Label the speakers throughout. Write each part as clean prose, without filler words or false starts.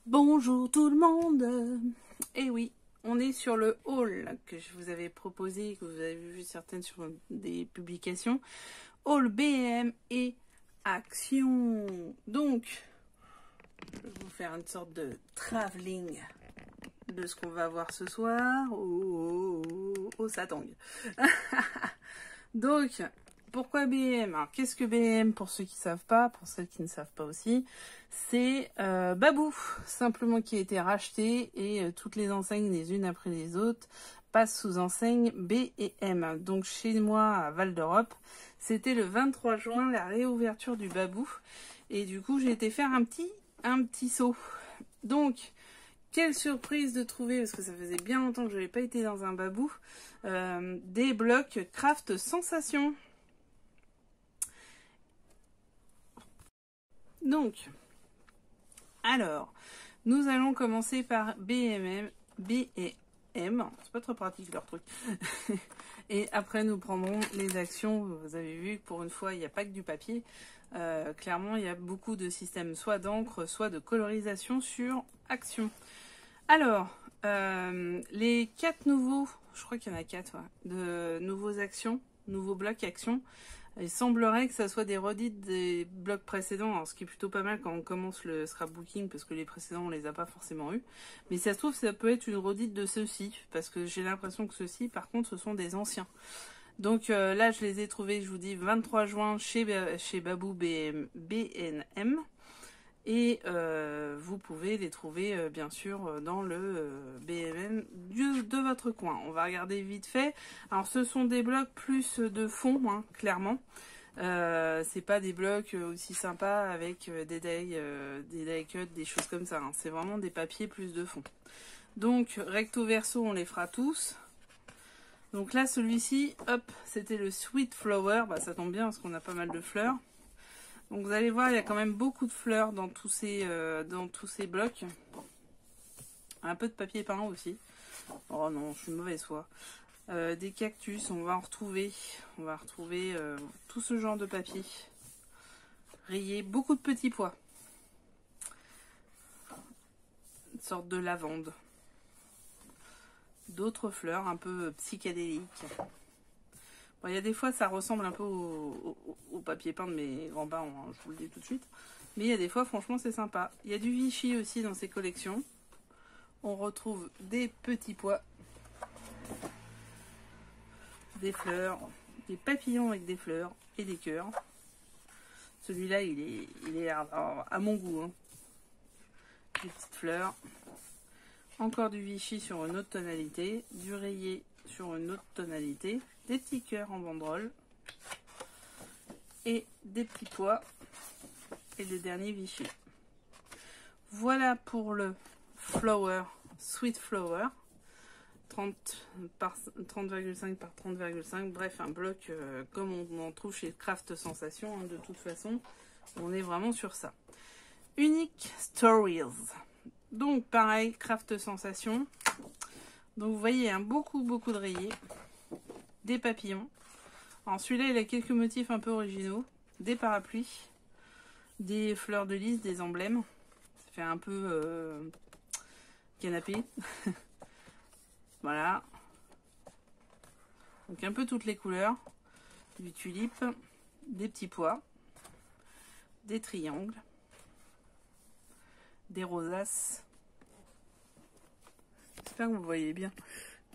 Speaker 1: Bonjour tout le monde. Et oui, on est sur le haul que je vous avais proposé, que vous avez vu certaines sur des publications. Haul BM et Action. Donc, je vais vous faire une sorte de travelling de ce qu'on va voir ce soir. Oh, ça tangue. Donc, pourquoi BM? Alors, qu'est-ce que BM pour ceux qui ne savent pas, pour ceux qui ne savent pas aussi? C'est Babou, simplement qui a été racheté et toutes les enseignes les unes après les autres passent sous enseigne B et M. Donc chez moi à Val d'Europe, c'était le 23 juin la réouverture du Babou et du coup j'ai été faire un petit saut. Donc quelle surprise de trouver, parce que ça faisait bien longtemps que je n'avais pas été dans un Babou, des blocs Craft Sensation. Donc, alors, nous allons commencer par B&M. C'est pas trop pratique leur truc. Et après, nous prendrons les actions. Vous avez vu que pour une fois, il n'y a pas que du papier. Clairement, il y a beaucoup de systèmes, soit d'encre, soit de colorisation sur action. Alors, les 4 nouveaux, je crois qu'il y en a 4, ouais, de nouveaux actions, nouveaux blocs actions. Il semblerait que ça soit des redites des blocs précédents, alors ce qui est plutôt pas mal quand on commence le scrapbooking, parce que les précédents on les a pas forcément eus. Mais ça se trouve ça peut être une redite de ceux-ci, parce que j'ai l'impression que ceux-ci par contre ce sont des anciens. Donc là je les ai trouvés, je vous dis 23 juin chez Babou BNM. Et vous pouvez les trouver bien sûr dans le BMM de votre coin. On va regarder vite fait. Alors ce sont des blocs plus de fond, hein, clairement. C'est pas des blocs aussi sympas avec des die cuts, des choses comme ça. Hein. C'est vraiment des papiers plus de fond. Donc recto verso, on les fera tous. Donc là, celui-ci, hop, c'était le Sweet Flower. Bah, ça tombe bien parce qu'on a pas mal de fleurs. Donc vous allez voir, il y a quand même beaucoup de fleurs dans tous ces blocs. Un peu de papier peint aussi. Oh non, je suis mauvaise foi. Des cactus, on va en retrouver. On va retrouver tout ce genre de papier. Rayé, beaucoup de petits pois. Une sorte de lavande. D'autres fleurs un peu psychédéliques. Bon, il y a des fois, ça ressemble un peu au papier peint de mes grands-parents, hein, je vous le dis tout de suite. Mais il y a des fois, franchement, c'est sympa. Il y a du Vichy aussi dans ces collections. On retrouve des petits pois, des fleurs, des papillons avec des fleurs et des cœurs. Celui-là, il est à mon goût. Hein. Des petites fleurs. Encore du Vichy sur une autre tonalité. Du rayé sur une autre tonalité. Des petits cœurs en banderole. Et des petits pois. Et le dernier Vichy. Voilà pour le Flower, Sweet Flower. 30,5 par 30,5. Bref, un bloc comme on en trouve chez Craft Sensation. Hein, de toute façon, on est vraiment sur ça. Unique Stories. Donc, pareil, Craft Sensation. Donc, vous voyez, hein, beaucoup de rayés. Des papillons. Alors, celui-là, il a quelques motifs un peu originaux. Des parapluies. Des fleurs de lys, des emblèmes. Ça fait un peu canapé. Voilà. Donc un peu toutes les couleurs. Du tulipe, des petits pois, des triangles, des rosaces. J'espère que vous voyez bien.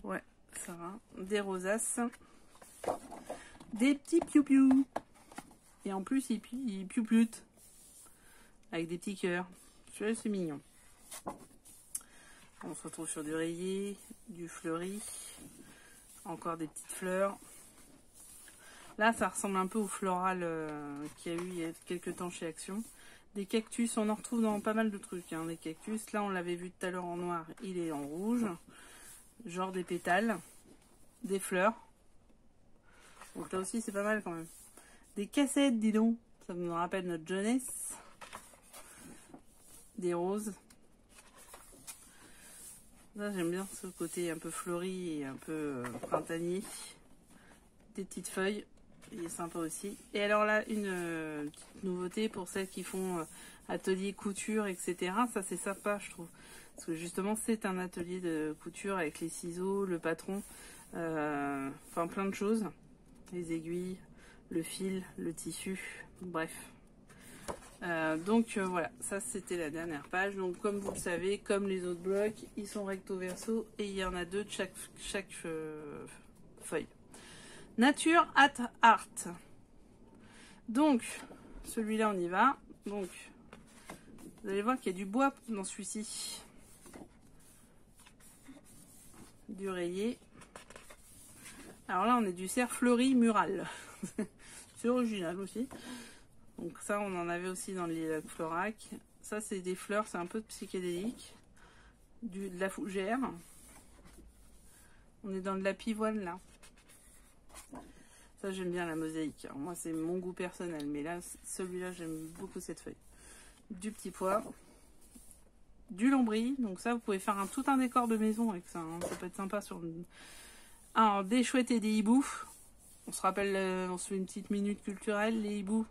Speaker 1: Ouais, ça va. Des rosaces. Des petits piou-piou. Et en plus, il piou-pioute. Avec des petits cœurs. Celui-là, c'est mignon. On se retrouve sur du rayé, du fleuri, encore des petites fleurs. Là, ça ressemble un peu au floral qu'il y a eu il y a quelques temps chez Action. Des cactus, on en retrouve dans pas mal de trucs. Hein, des cactus, là on l'avait vu tout à l'heure en noir, il est en rouge. Genre des pétales, des fleurs. Donc là aussi c'est pas mal quand même. Des cassettes, dis donc, ça me rappelle notre jeunesse. Des roses. Là j'aime bien ce côté un peu fleuri et un peu printanier. Des petites feuilles. il est sympa aussi. Et alors là, une petite nouveauté pour celles qui font atelier couture, etc. Ça, c'est sympa, je trouve. Parce que justement, c'est un atelier de couture avec les ciseaux, le patron, enfin plein de choses. Les aiguilles, le fil, le tissu, bref. Donc voilà, ça c'était la dernière page. Donc comme vous le savez, comme les autres blocs, ils sont recto verso et il y en a deux de chaque feuille. Nature at Art. Donc celui-là on y va. Donc vous allez voir qu'il y a du bois dans celui-ci, du rayé. Alors là on est du cerf fleuri mural. C'est original aussi. Donc ça, on en avait aussi dans le lilac florac. Ça, c'est des fleurs, c'est un peu psychédélique. De la fougère. On est dans de la pivoine, là. Ça, j'aime bien la mosaïque. Alors, moi, c'est mon goût personnel. Mais là, celui-là, j'aime beaucoup cette feuille. Du petit pois. Du lambris. Donc ça, vous pouvez faire tout un décor de maison avec ça. Hein. Ça peut être sympa sur... Alors, des chouettes et des hiboux. On se rappelle, on se fait une petite minute culturelle, les hiboux.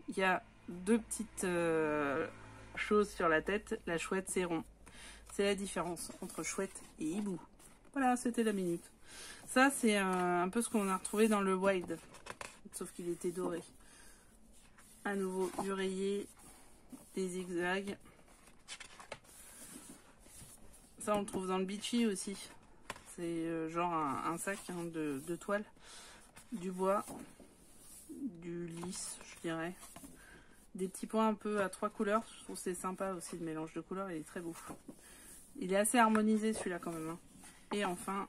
Speaker 1: Il y a deux petites choses sur la tête. La chouette, c'est rond. C'est la différence entre chouette et hibou. Voilà, c'était la minute. Ça, c'est un peu ce qu'on a retrouvé dans le wild. Sauf qu'il était doré. À nouveau, du rayé, des zigzags. Ça, on le trouve dans le beachy aussi. C'est genre un sac hein, de toile. Du bois. Du lisse, je dirais. Des petits points un peu à 3 couleurs. Je trouve que c'est sympa aussi le mélange de couleurs. Il est très beau. Il est assez harmonisé celui-là quand même. Hein. Et enfin,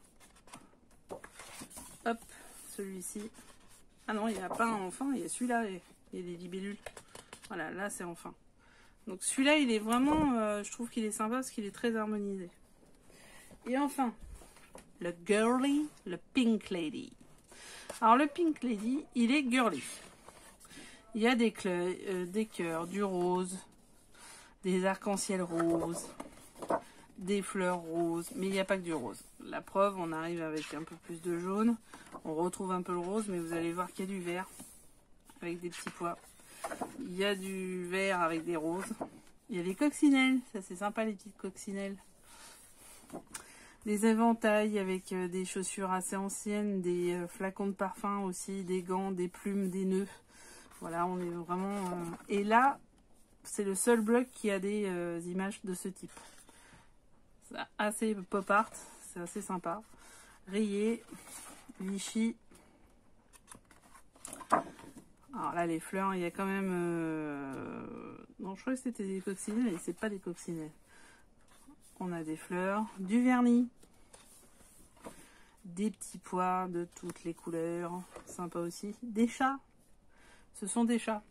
Speaker 1: hop, celui-ci. Ah non, il n'y a pas un enfin, il y a celui-là. Il y a des libellules. Voilà, là c'est enfin. Donc celui-là, il est vraiment, je trouve qu'il est sympa parce qu'il est très harmonisé. Et enfin, le girly, le pink lady. Alors le Pink Lady, il est girly. Il y a des cœurs, du rose, des arcs-en-ciel roses, des fleurs roses, mais il n'y a pas que du rose. La preuve, on arrive avec un peu plus de jaune, on retrouve un peu le rose, mais vous allez voir qu'il y a du vert avec des petits pois. Il y a du vert avec des roses. Il y a des coccinelles, ça c'est sympa les petites coccinelles. Des éventails avec des chaussures assez anciennes, des flacons de parfum aussi, des gants, des plumes, des nœuds. Voilà, on est vraiment... Et là, c'est le seul bloc qui a des images de ce type. C'est assez pop art, c'est assez sympa. Rayé, Vichy. Alors là, les fleurs, il y a quand même... Non, je crois que c'était des coccinelles, mais c'est pas des coccinelles. On a des fleurs, du vernis, des petits pois de toutes les couleurs, sympa aussi. Des chats, ce sont des chats.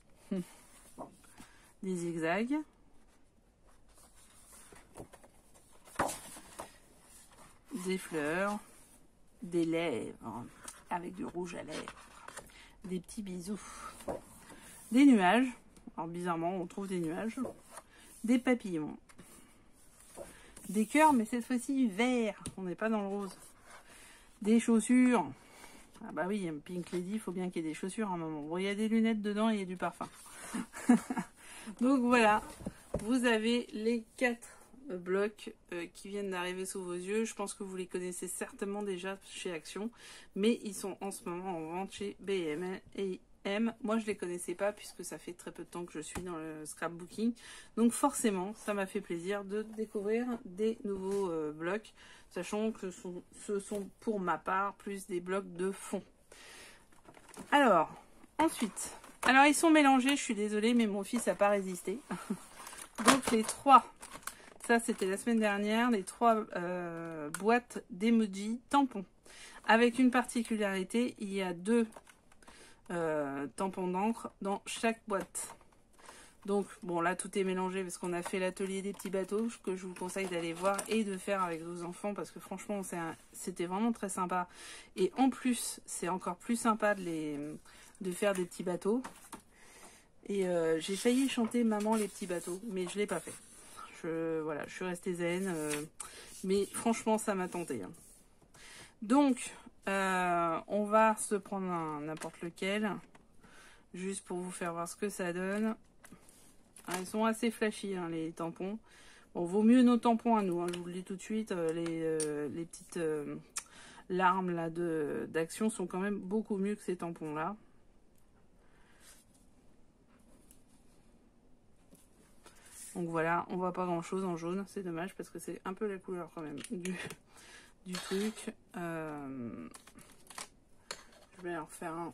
Speaker 1: Des zigzags. Des fleurs, des lèvres, avec du rouge à lèvres. Des petits bisous. Des nuages, alors bizarrement on trouve des nuages. Des papillons. Des cœurs, mais cette fois-ci verts. On n'est pas dans le rose. Des chaussures. Ah bah oui, un Pink Lady, il faut bien qu'il y ait des chaussures à un moment. Bon, il y a des lunettes dedans et il y a du parfum. Donc voilà, vous avez les 4 blocs qui viennent d'arriver sous vos yeux. Je pense que vous les connaissez certainement déjà chez Action, mais ils sont en ce moment en vente chez B&M et moi je les connaissais pas puisque ça fait très peu de temps que je suis dans le scrapbooking, donc forcément ça m'a fait plaisir de découvrir des nouveaux blocs, sachant que ce sont pour ma part plus des blocs de fond. Alors ensuite, alors ils sont mélangés, je suis désolée mais mon fils n'a pas résisté. Donc les 3, ça c'était la semaine dernière, les 3 boîtes d'emoji tampons, avec une particularité, il y a 2 tampons d'encre dans chaque boîte. Donc bon, là tout est mélangé parce qu'on a fait l'atelier des petits bateaux que je vous conseille d'aller voir et de faire avec vos enfants parce que franchement c'était vraiment très sympa, et en plus c'est encore plus sympa de faire des petits bateaux. Et j'ai failli chanter Maman les petits bateaux, mais je l'ai pas fait. Voilà, je suis restée zen, mais franchement ça m'a tenté. Donc On va se prendre n'importe lequel. Juste pour vous faire voir ce que ça donne. Ah, ils sont assez flashy, hein, les tampons. Bon, vaut mieux nos tampons à nous, hein, je vous le dis tout de suite. Les petites larmes là d'action sont quand même beaucoup mieux que ces tampons là. Donc voilà, on voit pas grand chose en jaune, c'est dommage parce que c'est un peu la couleur quand même du truc. Je vais en refaire un.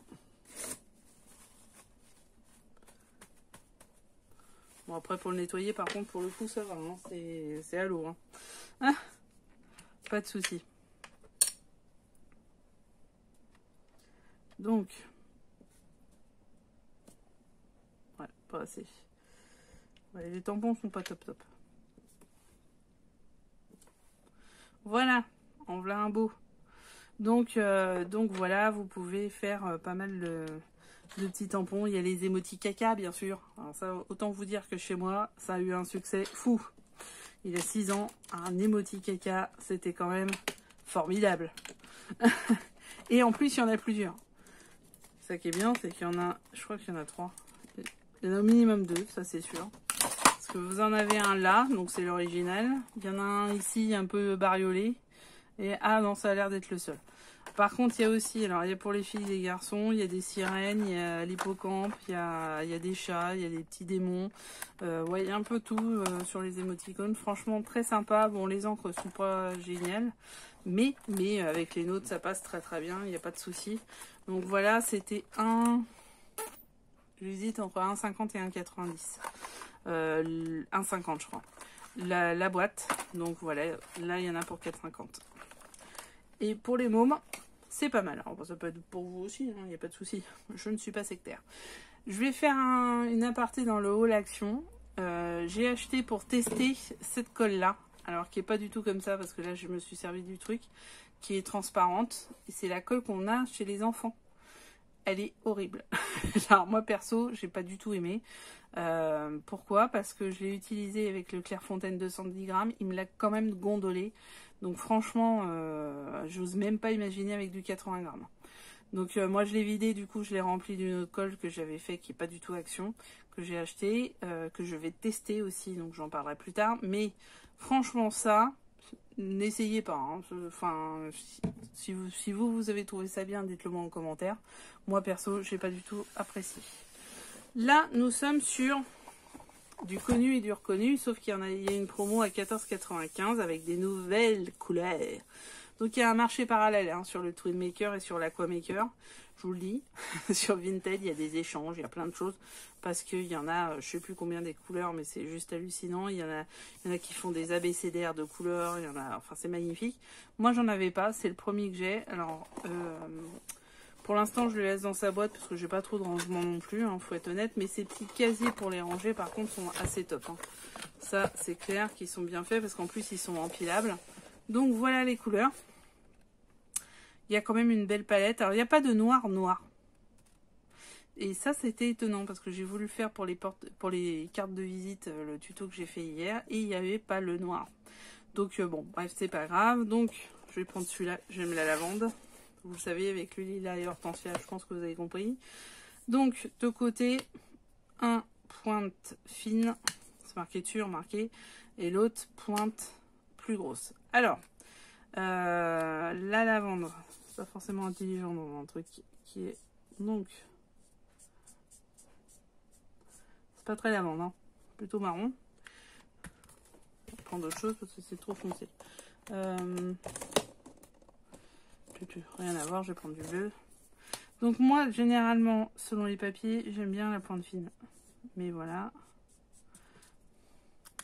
Speaker 1: Bon, après pour le nettoyer, par contre, pour le coup, ça va, hein, c'est à l'eau. Hein. Ah, pas de souci. Donc, ouais, pas assez. Ouais, les tampons sont pas top. Voilà, en voilà un beau. Donc voilà, vous pouvez faire pas mal de petits tampons. Il y a les émotis caca, bien sûr. Alors ça, autant vous dire que chez moi, ça a eu un succès fou. Il y a 6 ans, un émoti caca, c'était quand même formidable. Et en plus, il y en a plusieurs. Ça qui est bien, c'est qu'il y en a, je crois qu'il y en a 3. Il y en a au minimum 2, ça c'est sûr. Parce que vous en avez un là, donc c'est l'original. Il y en a un ici, un peu bariolé. Et ah non, ça a l'air d'être le seul. Par contre, il y a aussi, alors il y a pour les filles et les garçons, il y a des sirènes, il y a l'hippocampe, il y a des chats, il y a des petits démons. Ouais, il y a un peu tout sur les émoticônes. Franchement, très sympa. Bon, les encres sont pas géniales, mais avec les nôtres, ça passe très bien, il n'y a pas de souci. Donc voilà, c'était j'hésite entre 1,50 et 1,90. 1,50 je crois. La boîte, donc voilà, là il y en a pour 4,50. Et pour les mômes, c'est pas mal. Alors, ça peut être pour vous aussi, il n'y a pas de souci. Je ne suis pas sectaire. Je vais faire une aparté dans le haul action. J'ai acheté pour tester cette colle-là. Alors, qui est pas du tout comme ça, parce que là, je me suis servi du truc, qui est transparente. Et c'est la colle qu'on a chez les enfants. Elle est horrible. Alors, moi, perso, j'ai pas du tout aimé. Pourquoi? Parce que je l'ai utilisé avec le Clairefontaine 210 grammes. Il me l'a quand même gondolé. Donc franchement, j'ose même pas imaginer avec du 80 grammes. Donc moi je l'ai vidé, du coup je l'ai rempli d'une autre colle que j'avais fait qui n'est pas du tout action, que j'ai acheté, que je vais tester aussi, donc j'en parlerai plus tard. Mais franchement ça, n'essayez pas. Hein. Enfin, si vous avez trouvé ça bien, dites-le moi en commentaire. Moi perso, j'ai pas du tout apprécié. Là, nous sommes sur du connu et du reconnu, sauf qu'il y a une promo à 14,95 avec des nouvelles couleurs. Donc il y a un marché parallèle hein, sur le Twin Maker et sur l'Aquamaker. Je vous le dis, sur Vinted, il y a des échanges, il y a plein de choses. Parce qu'il y en a, je sais plus combien des couleurs, mais c'est juste hallucinant. Il y en a qui font des abécédaires de couleurs, il y en a, enfin c'est magnifique. Moi j'en avais pas, c'est le premier que j'ai. Alors pour l'instant, je le laisse dans sa boîte parce que j'ai pas trop de rangement non plus, hein, faut être honnête. Mais ces petits casiers pour les ranger, par contre, sont assez top. Hein. Ça, c'est clair qu'ils sont bien faits parce qu'en plus, ils sont empilables. Donc, voilà les couleurs. Il y a quand même une belle palette. Alors, il n'y a pas de noir. Et ça, c'était étonnant parce que j'ai voulu faire pour les cartes de visite, le tuto que j'ai fait hier. Et il n'y avait pas le noir. Donc, bon, bref, c'est pas grave. Donc, je vais prendre celui-là. J'aime la lavande. Vous le savez, avec le lilas et l'hortensia, je pense que vous avez compris. Donc, de côté, un pointe fine, c'est marqué dessus, remarquez, et l'autre pointe plus grosse. Alors, la lavande, c'est pas forcément intelligent dans un truc qui est donc, c'est pas très lavande, hein, plutôt marron. Je vais prendre autre chose parce que c'est trop foncé. Rien à voir, je vais prendre du bleu. Donc moi, généralement, selon les papiers, j'aime bien la pointe fine. Mais voilà.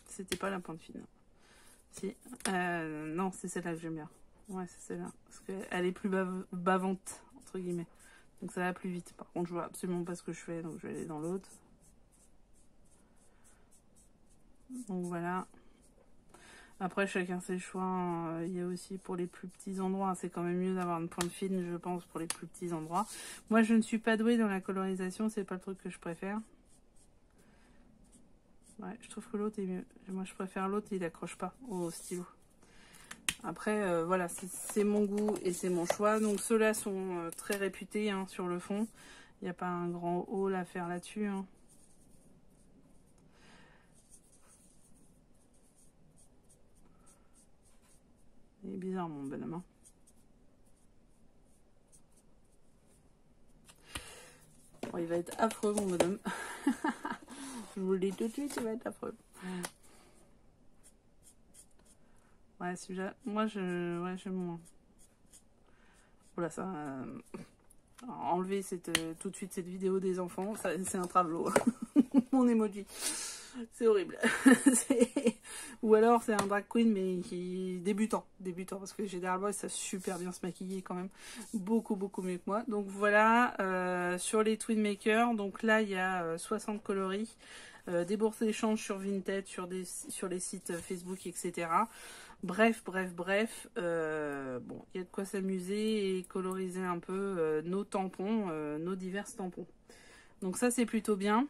Speaker 1: C'était pas la pointe fine. Si. Non, c'est celle-là que j'aime bien. Ouais, c'est celle-là. Parce qu'elle est plus bavante, entre guillemets. Donc ça va plus vite. Par contre, je vois absolument pas ce que je fais, donc je vais aller dans l'autre. Donc voilà. Après, chacun ses choix. Il y a aussi pour les plus petits endroits. C'est quand même mieux d'avoir une pointe fine, je pense, pour les plus petits endroits. Moi, je ne suis pas douée dans la colorisation. C'est pas le truc que je préfère. Ouais, je trouve que l'autre est mieux. Moi, je préfère l'autre. Il accroche pas au stylo. Après, voilà, c'est mon goût et c'est mon choix. Donc ceux-là sont très réputés hein, sur le fond. Il n'y a pas un grand haul à faire là-dessus. Hein. Il est bizarre mon bonhomme. Hein. Bon, il va être affreux mon bonhomme. Je vous le dis tout de suite, il va être affreux. Ouais, celui-là, moi j'aime moins. Voilà, ça. Enlever tout de suite cette vidéo des enfants, c'est un travelot. Mon emoji. C'est horrible. Ou alors c'est un drag queen mais qui débutant, parce que généralement ils savent super bien se maquiller quand même, beaucoup mieux que moi. Donc voilà, sur les Twin Makers, donc là il y a 60 coloris, des bourses d'échange sur Vinted, sur les sites Facebook, etc. Bref, bon, il y a de quoi s'amuser et coloriser un peu nos tampons, nos divers tampons. Donc ça c'est plutôt bien.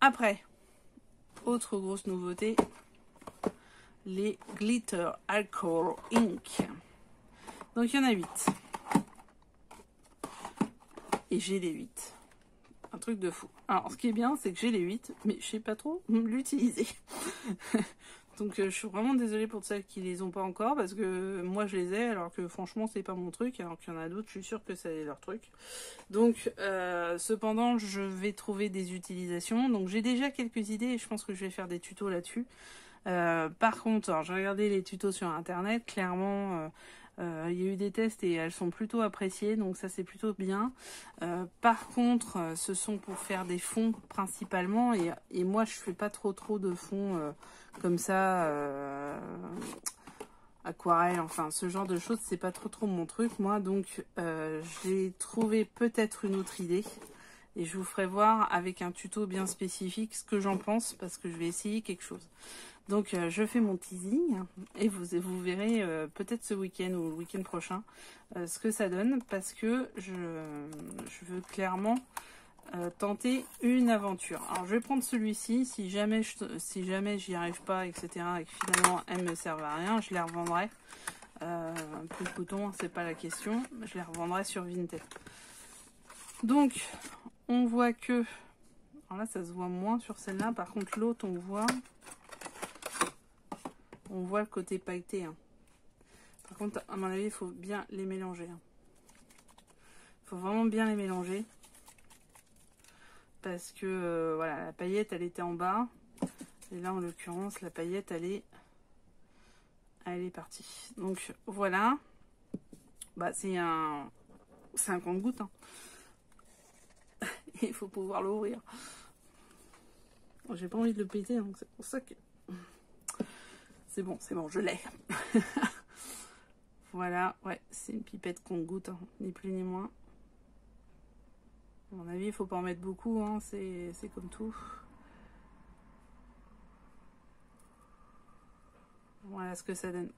Speaker 1: Après, autre grosse nouveauté, les Glitter Alcohol Ink. Donc il y en a 8. Et j'ai les 8. Un truc de fou. Alors ce qui est bien, c'est que j'ai les 8, mais je sais pas trop l'utiliser. Donc je suis vraiment désolée pour celles qui les ont pas encore, parce que moi je les ai, alors que franchement c'est pas mon truc, alors qu'il y en a d'autres, je suis sûre que c'est leur truc. Donc cependant je vais trouver des utilisations, donc j'ai déjà quelques idées et je pense que je vais faire des tutos là-dessus. Par contre, j'ai regardé les tutos sur internet, clairement il y a eu des tests et elles sont plutôt appréciées, donc ça c'est plutôt bien. Par contre, ce sont pour faire des fonds principalement, et moi je fais pas trop de fonds comme ça, aquarelle, enfin ce genre de choses, c'est pas trop mon truc moi, donc j'ai trouvé peut-être une autre idée. Et je vous ferai voir avec un tuto bien spécifique ce que j'en pense, parce que je vais essayer quelque chose. Donc je fais mon teasing et vous verrez peut-être ce week-end ou le week-end prochain ce que ça donne, parce que je veux clairement tenter une aventure. Alors je vais prendre celui-ci, si jamais j'y arrive pas, etc. et que finalement elle me servent à rien, je les revendrai. Plus de coton, c'est pas la question, je les revendrai sur Vinted. Donc on voit que, alors là ça se voit moins sur celle-là, par contre l'autre on voit le côté pailleté. Hein. Par contre, à mon avis, il faut bien les mélanger. Hein. Il faut vraiment bien les mélanger. Parce que, voilà, la paillette, elle était en bas. Et là, en l'occurrence, la paillette, elle est partie. Donc, voilà. Bah, c'est un compte-gouttes. Hein. Il faut pouvoir l'ouvrir. J'ai pas envie de le péter, donc c'est pour ça que... C'est bon, je l'ai. Voilà, ouais, c'est une pipette compte-gouttes, hein, ni plus ni moins. À mon avis, il faut pas en mettre beaucoup, hein, c'est comme tout. Voilà ce que ça donne.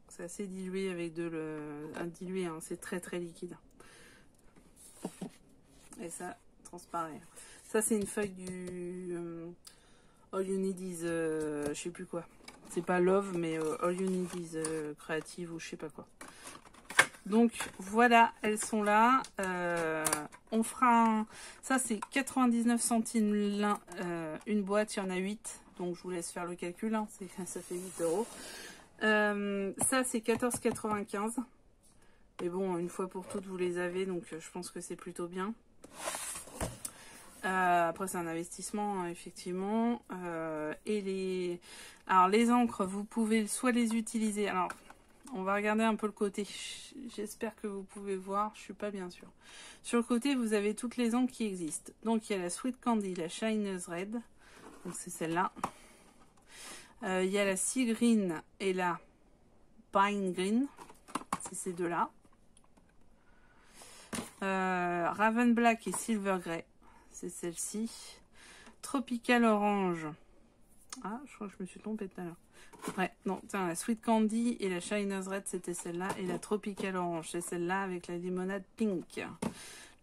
Speaker 1: C'est assez dilué avec dilué, hein, c'est très liquide. Et ça transparaît. Ça, c'est une feuille du All You Need Is, je sais plus quoi. C'est pas Love, mais All You Need Is Creative ou je sais pas quoi. Donc voilà, elles sont là. On fera ça, c'est 99 centimes une boîte, il y en a 8. Donc je vous laisse faire le calcul, hein, ça fait 8 euros. Ça, c'est 14,95. Mais bon, une fois pour toutes, vous les avez, donc je pense que c'est plutôt bien. Après, c'est un investissement, hein, effectivement. Alors, les encres, vous pouvez soit les utiliser. Alors, on va regarder un peu le côté. J'espère que vous pouvez voir. Je suis pas bien sûre. Sur le côté, vous avez toutes les encres qui existent. Donc, il y a la Sweet Candy, la Shiner's Red. Donc, c'est celle-là. Il y a la Sea Green et la Pine Green. C'est ces deux-là. Raven Black et Silver Grey. C'est celle-ci. Tropical Orange. Ah, je crois que je me suis trompée tout à l'heure. Ouais, non, tiens, la Sweet Candy et la Shiner's Red, c'était celle-là. Et la Tropical Orange, c'est celle-là avec la limonade pink.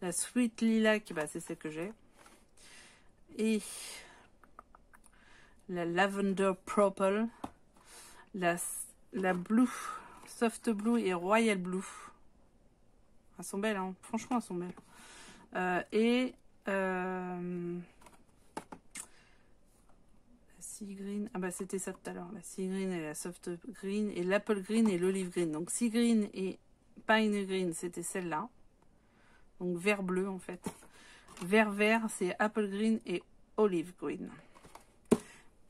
Speaker 1: La Sweet Lilac, bah, c'est celle que j'ai. Et la Lavender Purple. la Blue, Soft Blue et Royal Blue. Elles sont belles, hein. Franchement, elles sont belles. Et la Sea Green, ah bah c'était ça tout à l'heure, la Sea Green et la Soft Green, et l'Apple Green et l'Olive Green. Donc Sea Green et Pine Green, c'était celle-là. Donc vert bleu en fait. Vert, c'est Apple Green et Olive Green.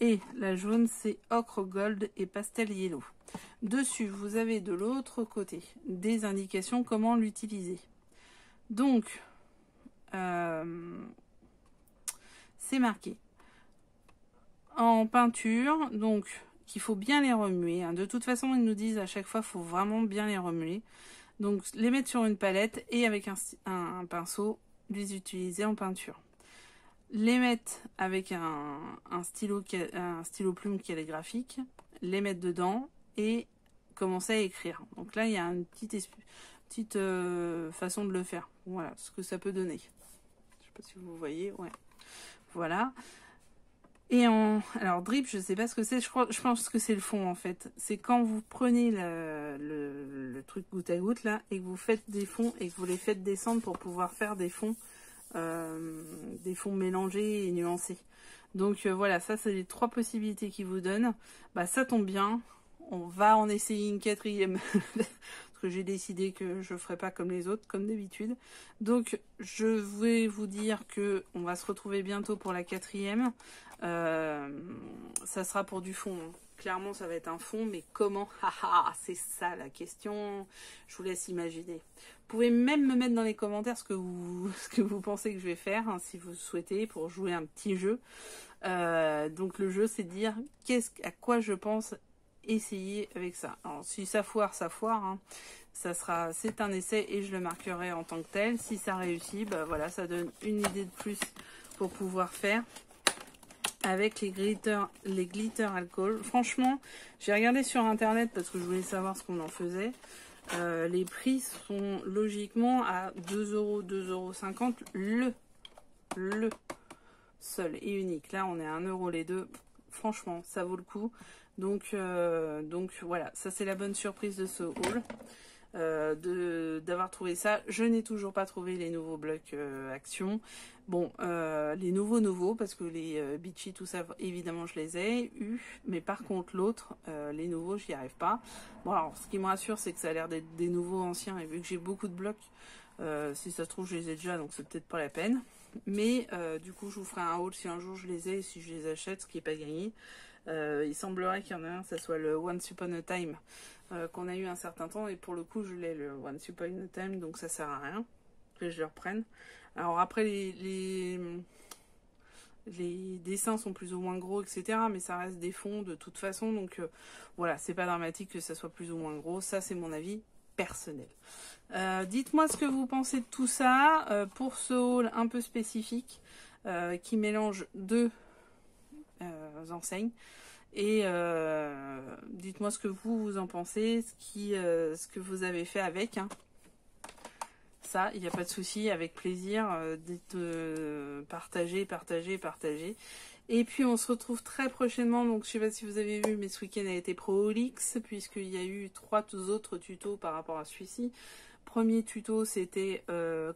Speaker 1: Et la jaune, c'est Ocre Gold et Pastel Yellow. Dessus, vous avez de l'autre côté des indications comment l'utiliser. Donc, c'est marqué en peinture, donc qu'il faut bien les remuer. Hein. De toute façon, ils nous disent à chaque fois, il faut vraiment bien les remuer. Donc, les mettre sur une palette et avec un pinceau, les utiliser en peinture. Les mettre avec un stylo plume calligraphique, les mettre dedans et commencer à écrire. Donc là, il y a une petite façon de le faire. Voilà ce que ça peut donner. Je sais pas si vous voyez. Ouais. Voilà. Et alors drip, je sais pas ce que c'est. Je pense que c'est le fond en fait. C'est quand vous prenez le truc goutte à goutte là et que vous faites des fonds et que vous les faites descendre pour pouvoir faire des fonds mélangés et nuancés. Donc voilà, ça c'est les 3 possibilités qu'ils vous donnent. Bah ça tombe bien, on va en essayer une 4e parce que j'ai décidé que je ferai pas comme les autres, comme d'habitude. Donc je vais vous dire que on va se retrouver bientôt pour la 4e. Ça sera pour du fond. Clairement, ça va être un fond, mais comment? C'est ça la question. Je vous laisse imaginer. Vous pouvez même me mettre dans les commentaires ce que vous pensez que je vais faire, hein, si vous souhaitez, pour jouer un petit jeu. Donc le jeu, c'est de dire à quoi je pense essayer avec ça. Alors si ça foire, ça foire. Hein. C'est un essai et je le marquerai en tant que tel. Si ça réussit, bah voilà, ça donne une idée de plus pour pouvoir faire. Avec les glitter alcool. Franchement, j'ai regardé sur internet parce que je voulais savoir ce qu'on en faisait. Les prix sont logiquement à 2 €, 2,50 € le seul et unique. Là, on est à 1 € les deux. Franchement, ça vaut le coup. Donc voilà, ça c'est la bonne surprise de ce haul. D'avoir trouvé ça. Je n'ai toujours pas trouvé les nouveaux blocs Action. Bon, les nouveaux, parce que les Beachy, tout ça, évidemment, je les ai eus. Mais par contre, l'autre, les nouveaux, j'y arrive pas. Bon, alors, ce qui me rassure, c'est que ça a l'air d'être des nouveaux anciens. Et vu que j'ai beaucoup de blocs, si ça se trouve, je les ai déjà, donc c'est peut-être pas la peine. Mais du coup, je vous ferai un haul si un jour je les ai et si je les achète, ce qui n'est pas gagné. Il semblerait qu'il y en a un, ça soit le Once Upon a Time qu'on a eu un certain temps, et pour le coup je l'ai, le Once Upon a Time, donc ça sert à rien que je le reprenne. Alors après les dessins sont plus ou moins gros, etc., mais ça reste des fonds de toute façon, donc voilà, c'est pas dramatique que ça soit plus ou moins gros. Ça c'est mon avis personnel. Dites-moi ce que vous pensez de tout ça pour ce haul un peu spécifique qui mélange 2 enseignes. Et dites-moi ce que vous en pensez, ce que vous avez fait avec. Hein. Ça, il n'y a pas de souci, avec plaisir de partager. Et puis on se retrouve très prochainement. Donc je sais pas si vous avez vu, mais ce week-end a été prolix puisqu'il y a eu 3 autres tutos par rapport à celui-ci. Premier tuto, c'était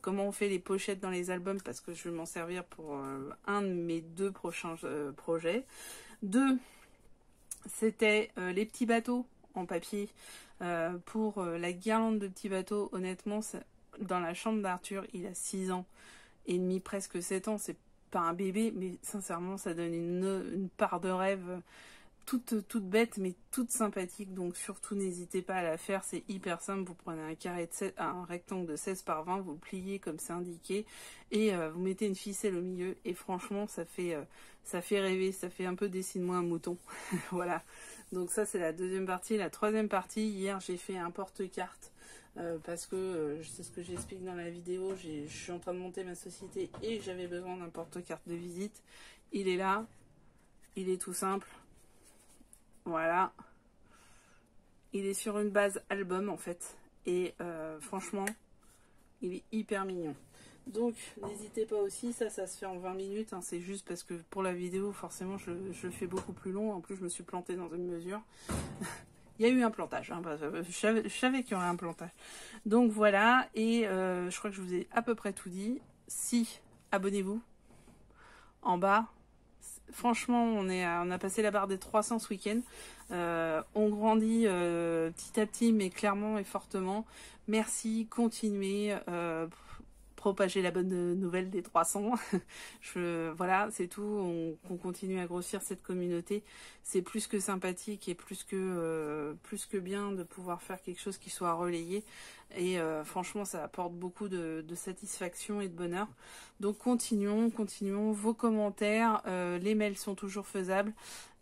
Speaker 1: comment on fait les pochettes dans les albums, parce que je vais m'en servir pour un de mes 2 prochains projets. 2, c'était les petits bateaux en papier pour la guirlande de petits bateaux. Honnêtement, dans la chambre d'Arthur, il a 6 ans et demi, presque 7 ans. C'est pas un bébé, mais sincèrement, ça donne une part de rêve toute bête, mais toute sympathique. Donc surtout, n'hésitez pas à la faire. C'est hyper simple. Vous prenez un rectangle de 16 par 20, vous le pliez comme c'est indiqué et vous mettez une ficelle au milieu. Et franchement, ça fait rêver. Ça fait un peu dessine-moi un mouton. Voilà. Donc ça, c'est la 2e partie. La 3e partie, hier, j'ai fait un porte-carte. Parce que c'est ce que j'explique dans la vidéo, je suis en train de monter ma société et j'avais besoin d'un porte-carte de visite. Il est là, il est tout simple, voilà, il est sur une base album en fait, et franchement il est hyper mignon. Donc n'hésitez pas aussi, ça se fait en 20 minutes, hein, c'est juste parce que pour la vidéo forcément je le fais beaucoup plus long, en plus je me suis plantée dans une mesure. Il y a eu un plantage, hein, je savais qu'il y aurait un plantage. Donc voilà, et je crois que je vous ai à peu près tout dit. Si, abonnez-vous, en bas. Franchement, on a passé la barre des 300 ce week-end. On grandit petit à petit, mais clairement et fortement. Merci, continuez. Propager la bonne nouvelle des 300. Voilà, c'est tout. On continue à grossir cette communauté. C'est plus que sympathique et plus que bien de pouvoir faire quelque chose qui soit relayé. Et franchement, ça apporte beaucoup de satisfaction et de bonheur. Donc continuons. Vos commentaires, les mails sont toujours faisables.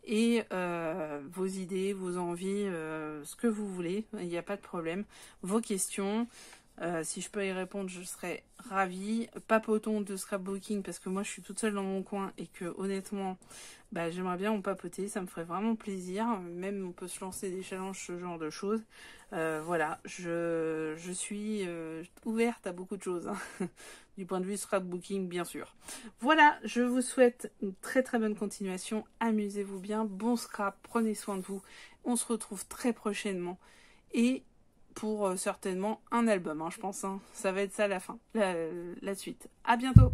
Speaker 1: Et vos idées, vos envies, ce que vous voulez, il n'y a pas de problème. Vos questions. Si je peux y répondre, je serais ravie. Papotons de scrapbooking parce que moi je suis toute seule dans mon coin et que honnêtement, j'aimerais bien en papoter, ça me ferait vraiment plaisir. Même on peut se lancer des challenges, ce genre de choses. Voilà, je suis ouverte à beaucoup de choses, hein. Du point de vue scrapbooking bien sûr. Voilà, je vous souhaite une très très bonne continuation. Amusez-vous bien, bon scrap, prenez soin de vous. On se retrouve très prochainement. Et pour certainement un album, hein, je pense. Hein. Ça va être ça la fin, la suite. À bientôt!